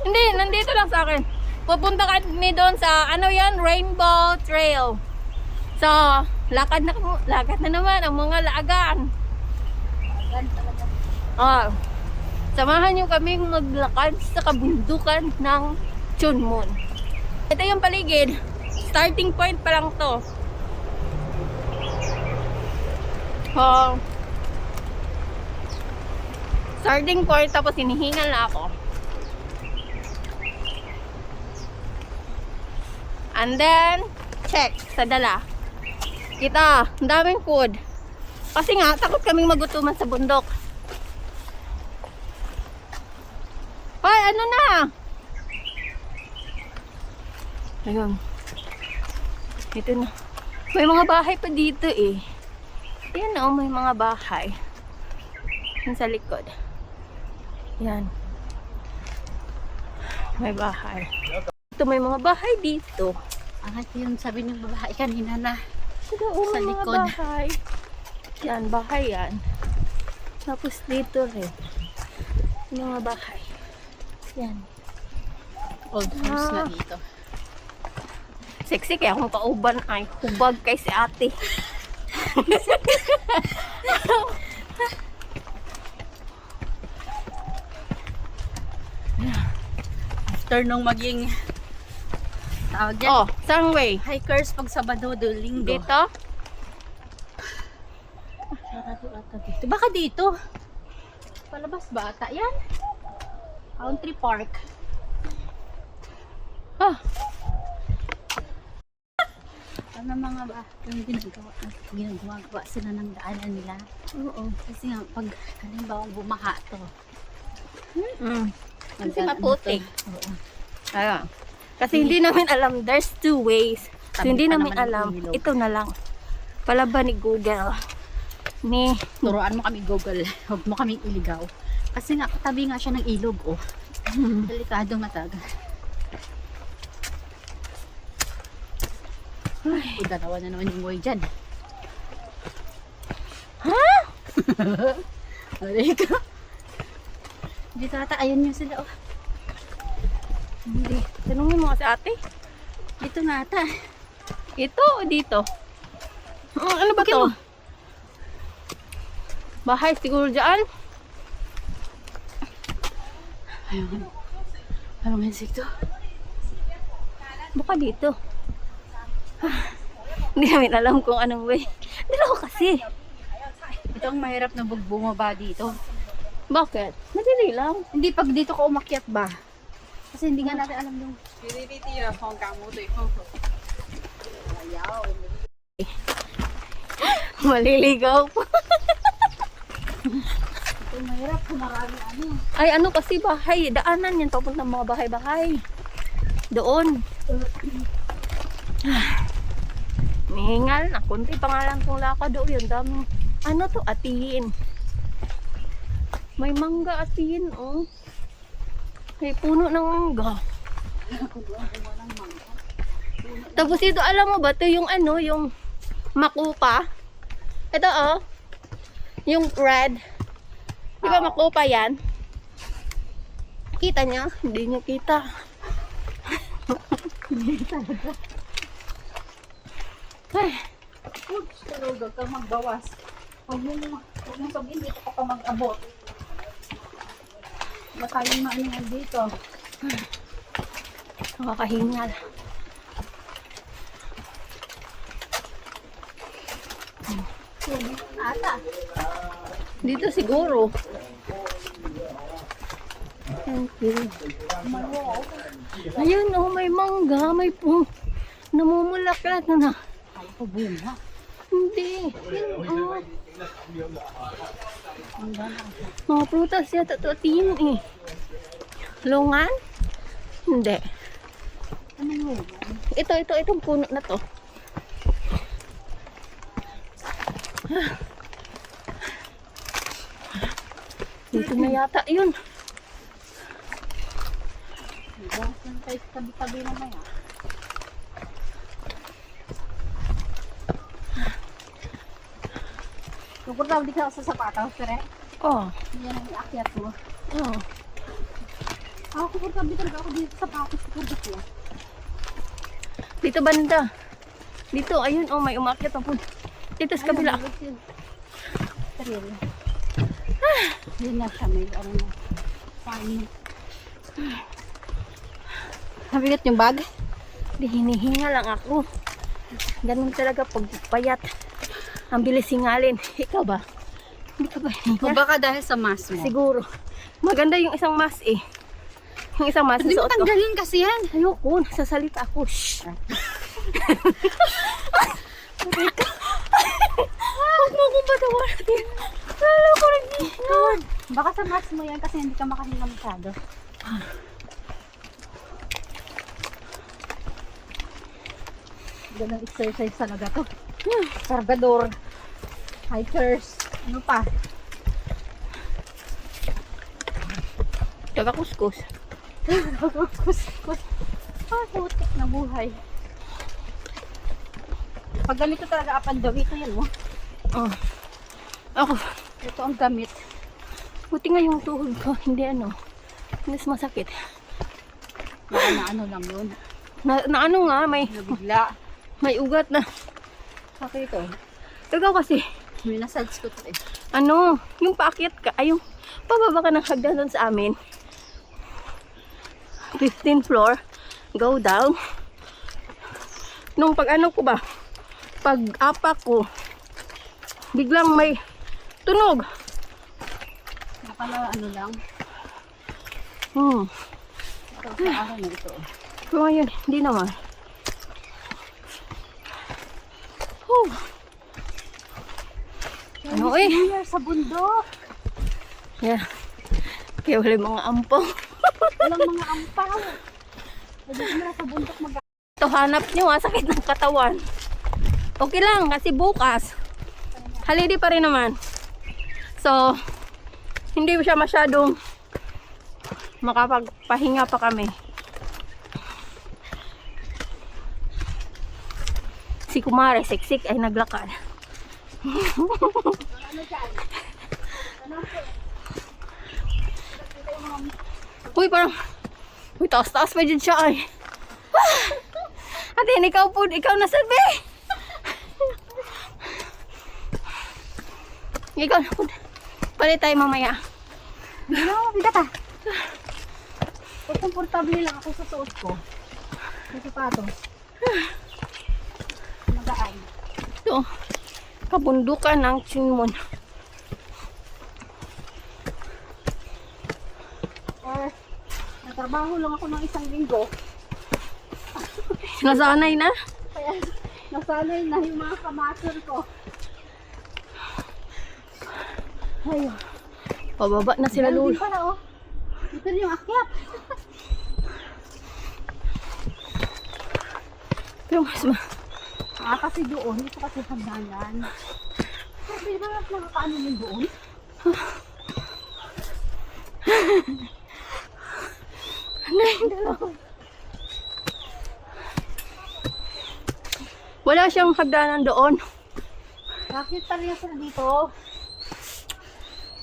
Hindi, nandito lang sa akin. Pupunta kami doon sa, ano yan, Rainbow Trail. So, lakad na naman ang mga laagan. Agan talaga. Oh, samahan nyo kaming maglakad sa kabundukan ng Chunmun. Ito yung paligid. Starting point pa lang to. Oh, starting point, tapos hinihingal na ako. And then, check sa dala. Kita, ang daming food. Kasi nga, takot kaming magutuman sa bundok. Ay, ano na? Ayun. Ito na. May mga bahay pa dito eh. Yan o, may mga bahay. Yan sa likod. Yan. May bahay. Ito, may mga bahay dito. Ang yung sabi ng babae kanina na Ito, sa may mga likod. bahay. Yan, bahay yan. Tapos dito rin. Yung mga bahay. Yan. old house na dito. Sexy kaya akong kauban ay hubag kay si ate. After nung maging tawag yan, Oh, saan way? hikers pag Sabado do Linggo. Dito? Sarado ata dito. Baka dito. Palabas ba ata yan? Country Park. Ah, Ano mga ba? Yung ginagawa sila ng daanan nila. oo. Kasi nga, pag halimbawa bumaha to. Kasi maputik. Oo. Ayan. Kasi hindi namin alam, there's two ways. So, Tabi hindi pa namin naman alam. yung ilog. Ito na lang. Palaban ni Google. Ni, Turuan mo kami Google. Huwag mo kaming iligaw. Kasi nga, katabi nga siya ng ilog, oh. Delikado mataga. Ay, dalawa na naman yung boy dyan. ha? Aray ka. Dito ata, ayun yung sila, oh. Hindi. Tanungin mo kasi ate. Dito nga ata. Ito o dito? Ano ba to? Bahay siguro dyan? Ayun. Ano nga insekto? Baka dito. Hindi namin alam kung anong way. Dalawa kasi. Ito ang mahirap na bumaba dito. Bakit? Madali lang. Hindi pag dito ka umakyat ba? Kasi hindi nga natin alam yung Maliligaw pa. ito mahirap kung marami ano. Ay, ano kasi bahay. Daanan yan. Papunta mga bahay-bahay. Doon. Mihingal na. Kunti pa nga lang kung lakad doon. Yung daming, ano to, atiin. May mangga atiin, oh. May puno ng mangga. Tapos ito, alam mo ba, to yung ano, yung makupa. Ito, oh. Yung red. Di ba makupa yan? Kita niya? Hindi niya kita. Ay, Oops, pero huwag kang magbawas. Huwag mo sabihin dito ka pa mag-abot. Ba tayong maaningan dito? nakakahingal. Ata. Dito siguro. Thank you. Ayun, oh, may mangga, may namumulaklak na na. Ay, pabunga. Hindi. Yun, oh. Mga prutas yata ito atin eh. Lungan? Hindi. Ano yun? Itong puno na to. Dito na yata yun. Bawas lang tayo sa tabi-tabi na maya. Tungkol daw di ka sa sapatos, pero Oh. yan ang iakyat mo. Oh. Ako komportable talaga ako dito sa patos ko dito. Dito banda. Dito, ayun, oh, may umakyat ako. Dito sa kabila. Trail. Yun na siya, may ano na. Fine. Nabigat yung bag? Di, hinihinga lang ako. Ganun talaga pag payat. Ang bilis singalin. Ikaw ba? Hindi ka ba O hinga? baka dahil sa mask mo? Siguro. Maganda yung isang mask eh. Yung isang mask Hindi mo suot ko. tanggalin kasi yan. Ayoko, nasasalita ako. Shh. Huwag mo akong patawarin. Lalo ko naghihinga. Baka sa mask mo yan kasi hindi ka makahinga masyado. Ganang exercise talaga to. Cargador. Hikers. Ano pa? Taga-kuskus. Kuskus. Ah, putik na buhay. Pag ganito talaga up and down, ito yan mo. Oh. Ako. Ito ang gamit. Buti nga yung tuhod ko. Hindi ano. Hindi masakit. Baka na ano lang yun. Na ano nga, Nabigla. may ugat na. Okay ito. Ikaw kasi, May massage ko to eh. ano, yung paakyat ka, ay yung pababa ka ng hagdan doon sa amin. 15th floor, go down. Nung pag ano ko ba, pag apak ko, biglang may tunog. Nakala ano lang. Ito sa araw na ito. Pero ngayon, hindi naman. Whew. Ano eh? Here sa bundok. Yeah. Kaya wala yung mga ampaw. Walang mga ampaw. Pwede mo na sa bundok mag- Ito hanap nyo ha, sakit ng katawan. Okay lang, kasi bukas. Holiday pa rin naman. So, hindi siya masyadong makapagpahinga pa kami. Si Kumare, siksik ay naglakad. Uy, parang uy, taas-taas pa dyan siya ay. Ate, ikaw po, ikaw nasabi. Ikaw na po. Palit tayo mamaya. Hindi na ako mabigat ah. Pag komportable lang ako sa suot ko. Sa sapatos. Magaan. Ito, kabundukan ng Chinmon. Or, natrabaho lang ako ng isang linggo. Nasanay na. Kaya, nasanay na yung mga kamaster ko. Ayun. Pababa na sila Ganun lulu. din pala oh. Ito na yung akyat. Pero mas Kasi doon, ito kasi hagdanan. Pero di ba nakakaano yun doon? wala siyang hagdanan doon. Bakit pareha sila dito?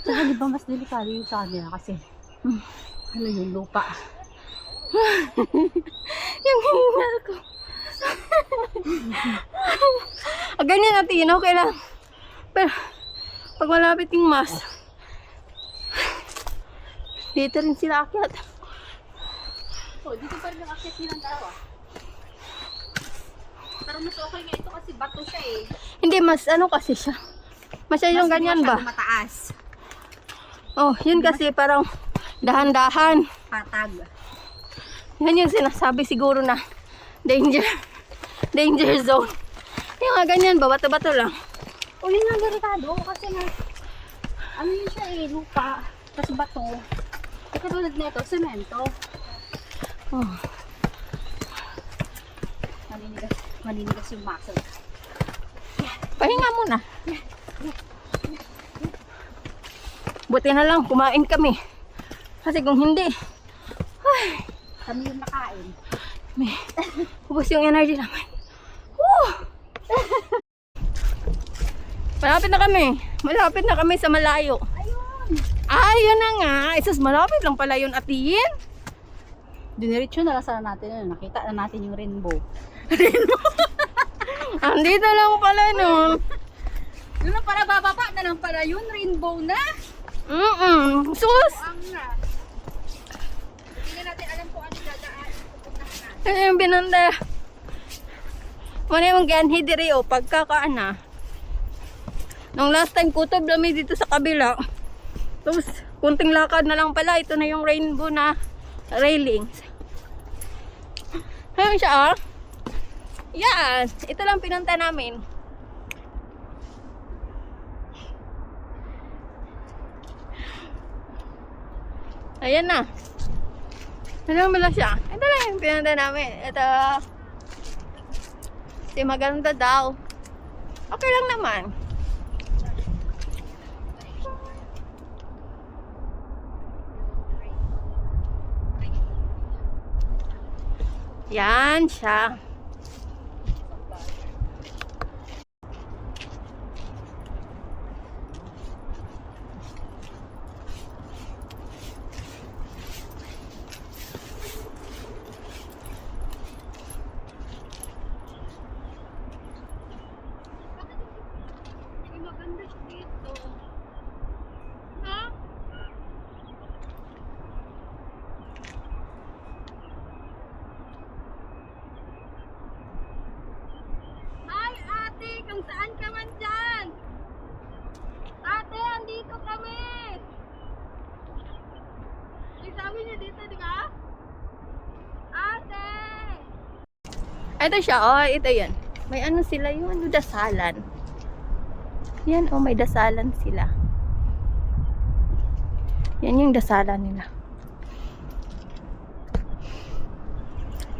Saka di ba mas delikado yung sa kanila kasi ano yung lupa. Yung hingal ko. Ganyan natin, okay lang. Pero, pag malapit yung mas, dito rin sila akyat. Oh, dito pa rin ang akyat nilang dalawa. Pero mas okay nga ito kasi bato siya eh. Hindi, mas ano kasi siya. Masyadong ganyan ba? Mataas. Oh, yun kasi parang dahan-dahan. Patag. Yan yung sinasabi siguro na danger zone. Yung nga ganyan ba, bato-bato lang. O yun ang delikado kasi nga ano yun siya eh, lupa. Tapos bato. E katulad nito, semento. Oh. Maninigas yung muscle. Pahinga muna. Buti na lang, kumain kami. Kasi kung hindi, Kami yung nakain. may ubos yung energy namin. Woo! Malapit na kami. Malapit na kami sa malayo. Ayun! Ayun na nga. Isus, malapit lang pala yun, atiin. Diniretso na lang sana natin yun. Nakita na natin yung rainbow. Andito lang pala no. Yun na pala, bababa na lang pala yun. Rainbow na. Sus! Ang na. Hindi natin alam kung ano dadaan. Pupuntahan na. Ano yung binanda? Muna yung ganhi diri o pagkakaan. Nung last time kutob lami dito sa kabila. Tapos kunting lakad na lang pala. Ito na yung rainbow na railings. Ayun siya Yan. Ito lang pinunta namin. Ayan na. Ano pala siya? Ito lang yung pinunta namin. Ito. Kasi maganda daw. Okay lang naman. Yan siya. Maganda siya dito. Ha? Hi ate, kung saan ka man dyan? Ate, andito kami. Yung sabi niya dito, di ba? Ate! Ito siya, ito yan. May ano sila, yung ano, dasalan. Yan, may dasalan sila. Yan yung dasalan nila.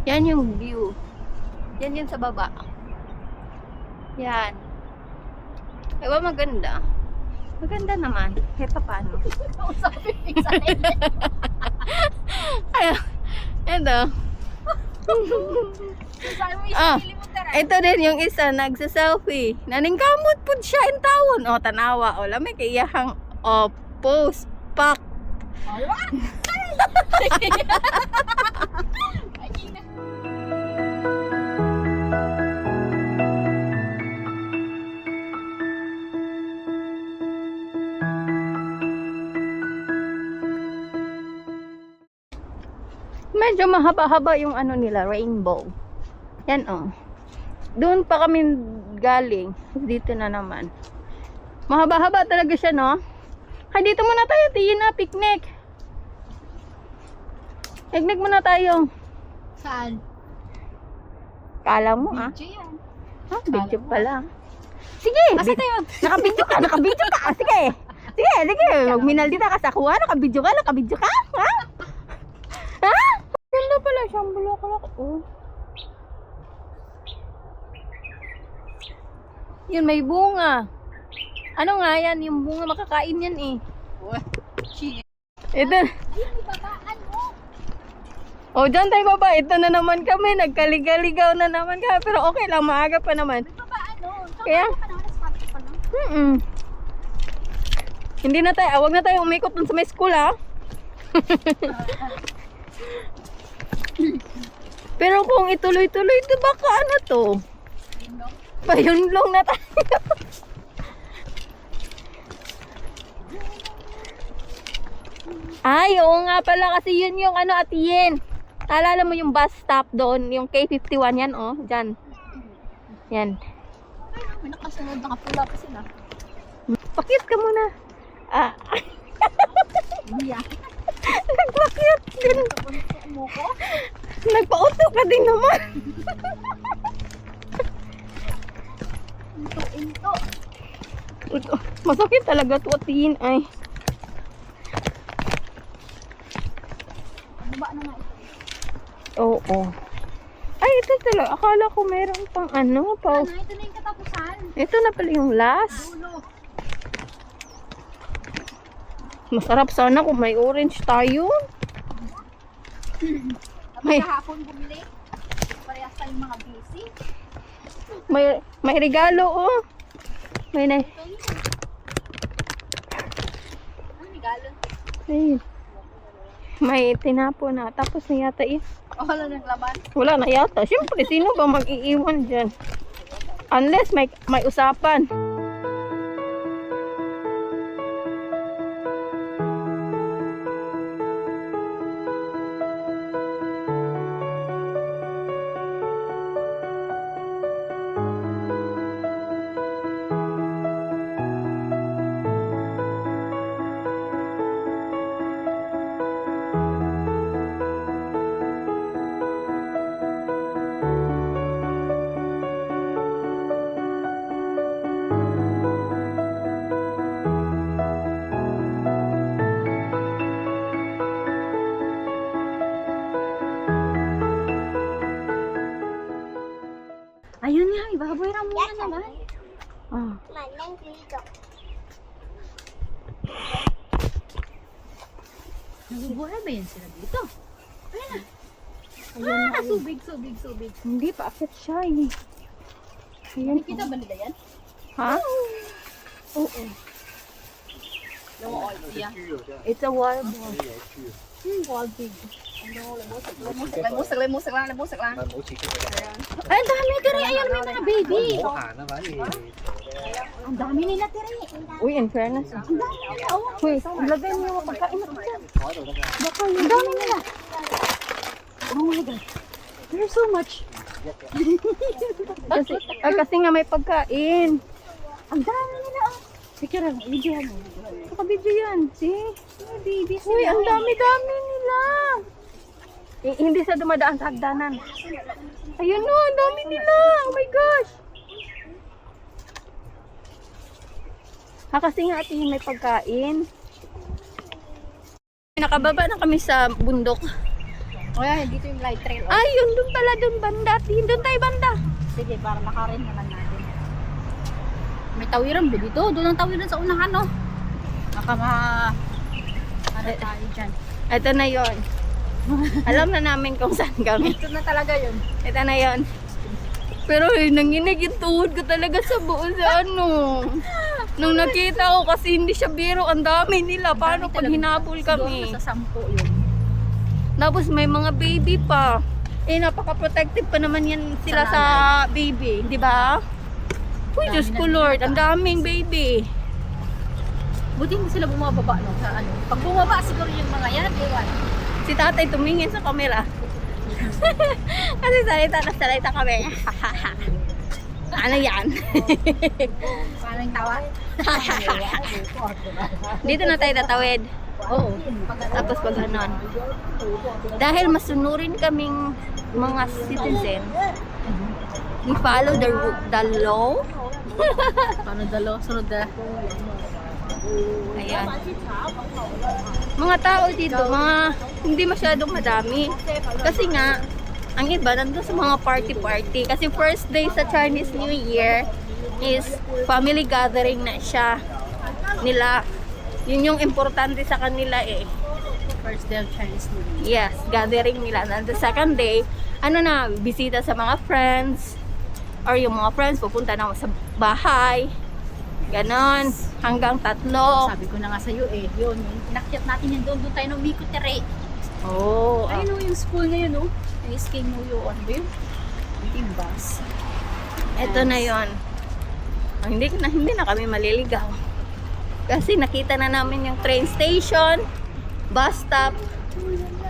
Yan yung view. Yan yung sa baba. Yan. Ewa, maganda. Maganda naman. Kahit pa paano. Sabi ni Sain. Ayun. Ito. Sabi mo Ah. isang mo tara. Ito din yung isa, nagsa-selfie. Naningkamot po siya in tawon. O, tanawa. O, lamay kaiyahang post pak. Alright. Medyo mahaba-haba yung ano nila, rainbow. Yan Doon pa kami galing. Dito na naman. Mahaba-haba talaga siya, no? Ay, dito muna tayo, Tina, picnic. Picnic muna tayo. Saan? Kala mo, Video yan. Video pala. Sige, Asa tayo? nakabidyo ka. Sige. Sige, magminaldi ka sa kuha, nakabidyo ka. Ha? Ha? Ganda pala siyang bulok-bulok. Yun, may bunga. Ano nga yan? Yung bunga, makakain yan eh. Cheers. Ito. Ayun, may babaan mo. Dyan tayo baba. Ito na naman kami. Nagkaligaw na naman kami. Pero okay lang, maaga pa naman. May babaan mo. Kaya? Saan ka na spot pa lang? Hindi na tayo, wag na tayo umikot dun sa may school, ha? Pero kung ituloy-tuloy, ito baka ano to? Payunlong na tayo. Ay, oo nga pala kasi yun yung ano, Atiyen. Alala mo yung bus stop doon, yung K51 yan, dyan. Yan. May nakasunod, nakapula pa sila. Pakit ka muna. Iya. Nagpakit din. Mo ko? Nagpauto ka din naman. Into. Masakit talaga to, Atiyen. Ay. Ano ba na nga ito? Oo. Ay, ito talaga. Akala ko meron pang ano. Ano, ito na yung katapusan. Ito na pala yung last. Dulo. Masarap sana kung may orange tayo. May- Kahapon bumili. Parehas tayong mga busy. May regalo, May na. Ito yun. Ano regalo? Ay. May tinapo na. Tapos na yata eh. Wala nang laman. Wala na yata. Siyempre, sino ba mag-iiwan dyan? Unless may usapan. Ayun nga, ibaboy ra muna naman. Ah. Nagubuhay ba yan sila dito? Ayun na. Subig. Hindi pa akit siya eh. Ayan. Nakikita ba nila yan? Ha? Oo. Yeah. It's a wild boar. Wild pig. Lemusag lang. Ay, ang dami tiri. Ayan, may mga baby. Ang dami nila tiri. Uy, in fairness. Ang dami nila, oh. Uy, lagay niyo yung pagkain mo dyan. Baka ang dami nila. Oh my God. There's so much. Kasi nga may pagkain. Ang dami nila, oh. Sige lang, video mo. Nakabidyo yan. See? May babies Uy, nila. ang dami-dami nila. Hindi sa dumadaan sa hagdanan. Ayun no, ang dami nila. Oh my gosh. Kasi nga ate, may pagkain. Nakababa na kami sa bundok. O yan, dito yung light trail. Oh. Ay, yun dun pala, dun banda. Doon tayo banda. Sige, para makarin naman natin. May tawiran ba dito? Doon ang tawiran sa unahan, no? Baka ano tayo dyan. Ito na yon. Alam na namin kung saan kami. Ito na talaga yun. Ito na yon. Pero nanginig yung tuhod ko talaga sa buo sa ano. Nung nakita ko kasi hindi siya biro, ang dami nila. Paano pag hinabol kami? Siguro sa 10 yun. Tapos may mga baby pa. Eh, napaka-protective pa naman yan sila Sa sa baby. Di ba? Uy, Dami Diyos na ko nila. Lord, ang daming baby. Buti hindi sila bumababa, no? Sa ano. Pag bumaba, siguro yung mga yan, ewan. Si tatay tumingin sa camera. Kasi salita kami. Ano yan? Paano yung tawa? Dito na tayo tatawid. Oo. Tapos pag ganon. Dahil masunurin kaming mga citizen, we follow the law. Paano dalo? Sunod na. Ayan. Mga tao dito, mga hindi masyadong madami. Kasi nga, ang iba nandun sa mga party-party. Kasi first day sa Chinese New Year is family gathering na siya nila. Yun yung importante sa kanila eh. First day of Chinese New Year. Yes, gathering nila. And the second day, ano na, bisita sa mga friends. Or yung mga friends, pupunta na sa bahay. Ganon. Hanggang 3. Sabi ko na nga sa'yo eh, yun. Inakyat natin yan doon. Doon tayo numikot tere. Oh. Ayun o, yung school na yun o. Yung SK mo yun. Ano ba yun? Yung bus. Ito na yon. Hindi na kami maliligaw. Kasi nakita na namin yung train station, bus stop.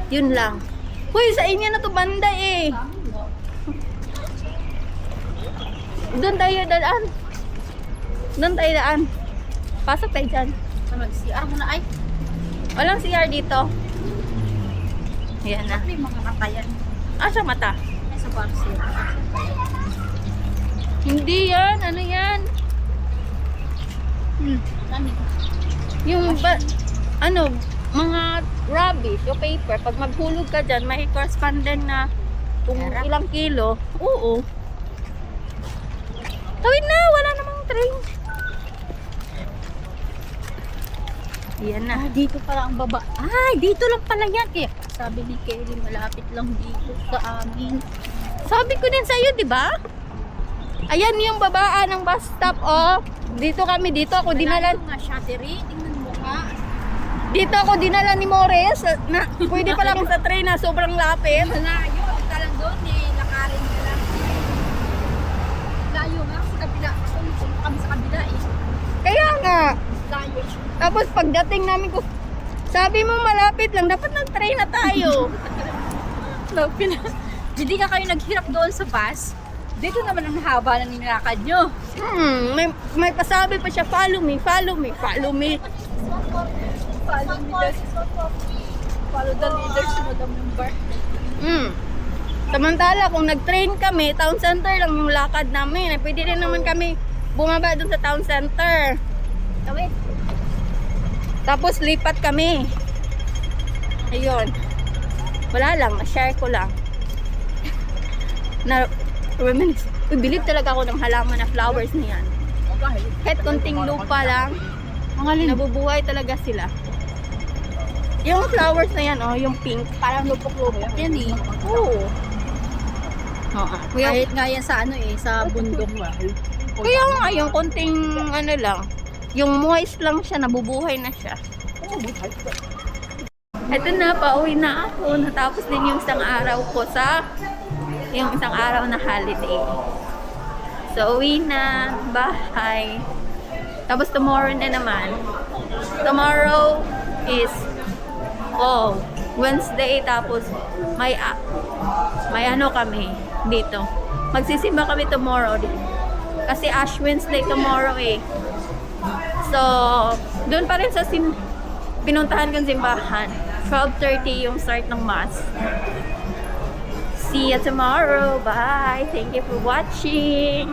Yun lang. Uy, sa inyo na to banda eh. Doon tayo daan. Doon tayo daan. Pasok tayo dyan. Mag-CR mo na ay. Walang CR dito. Ayan na. Ano yung mga katayan? Asa mata? Ay, sa parcel. Hindi yan. Ano yan? Ano? Yung mga rubbish, yung paper, pag maghulog ka dyan, may correspondent na kung Pera? ilang kilo. Oo. Tawid na, wala namang train. Yan na. Dito pala ang baba. Ay, dito lang pala yan. Kaya sabi ni Kelly, malapit lang dito sa amin. Sabi ko din sa'yo, di ba? Ayan yung babaan ng bus stop, oh. Dito kami, dito ako dinalan. Malayo nga siya, Tere. Tingnan mo nga. Dito ako dinala ni Mores na pwede pa lang sa train na sobrang lapit. Malayo, ka lang doon eh, nakarin ka lang. Layo nga, sa kabila. Kung kami sa kabila eh. Kaya nga. Layo. Tapos pagdating namin ko, sabi mo malapit lang, dapat nag-train na tayo. Lapit na. Hindi nga kayo naghirap doon sa bus. Dito naman ang haba ng nilakad nyo. May pasabi pa siya, follow me, follow me, follow me. Follow the leader si Madam Lumbar. Samantala, kung nag-train kami, town center lang yung lakad namin. Pwede rin naman kami bumaba dun sa town center. Tawid. Tapos lipat kami. Ayun. Wala lang, na-share ko lang. Reminisce. Believe talaga ako ng halaman na flowers niyan. Kahit konting lupa lang, nabubuhay talaga sila. Yung flowers na yan, oh, yung pink. Parang lupok-lupok yan eh. Oo. Kahit nga yan sa ano eh, sa bundok. Kaya nga, yung konting ano lang, yung moist lang siya, nabubuhay na siya. Ito na, pauwi na ako. Natapos din yung isang araw ko sa yung isang araw na holiday. So, uwi na, bahay. Tapos tomorrow na naman. Tomorrow is Wednesday, tapos may ano kami dito. Magsisimba kami tomorrow. Kasi Ash Wednesday tomorrow eh. So, doon pa rin sa pinuntahan kong simbahan. 12:30 yung start ng mass. See you tomorrow. Bye. Thank you for watching.